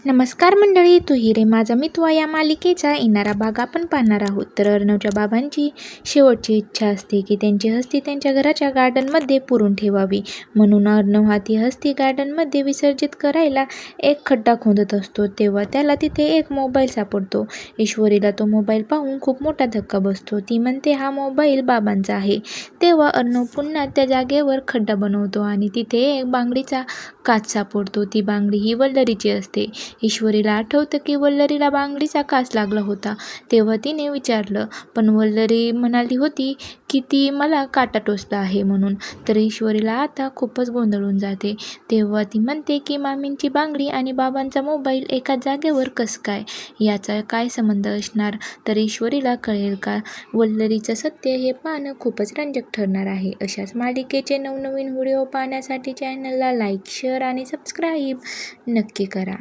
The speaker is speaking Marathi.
नमस्कार मंडळी, तू रे माझा मितवा या मालिकेचा येणारा भाग आपण पाहणार आहोत. तर अर्णवच्या बाबांची शेवटची इच्छा असते की त्यांची हस्ती त्यांच्या घराच्या गार्डनमध्ये पुरून ठेवावी. म्हणून अर्णव हा ती हस्ती गार्डनमध्ये विसर्जित करायला एक खड्डा खोदत असतो. तेव्हा त्याला तिथे एक मोबाईल सापडतो. ईश्वरीला तो मोबाईल पाहून खूप मोठा धक्का बसतो. ती म्हणते हा मोबाईल बाबांचा आहे. तेव्हा अर्णव पुन्हा त्या जागेवर खड्डा बनवतो आणि तिथे एक बांगडीचा काच सापडतो. ती बांगडी ही वल्लरीची असते. ईश्वरीला आठवतं की वल्लरीला बांगडीचा काच लागला होता. तेव्हा तिने विचारलं, पण वल्लरी म्हणाली होती की ती मला काटा टोचला आहे म्हणून. तर ईश्वरीला आता खूपच गोंधळून जाते. तेव्हा ती म्हणते की मामींची बांगडी आणि बाबांचा मोबाईल एकाच जागेवर कसं काय, याचा काय संबंध असणार. तर ईश्वरीला कळेल का वल्लरीचं सत्य हे पाहणं खूपच रंजक ठरणार आहे. अशाच मालिकेचे नवनवीन व्हिडिओ पाहण्यासाठी चॅनलला लाईक, शेअर आणि सबस्क्राईब नक्की करा.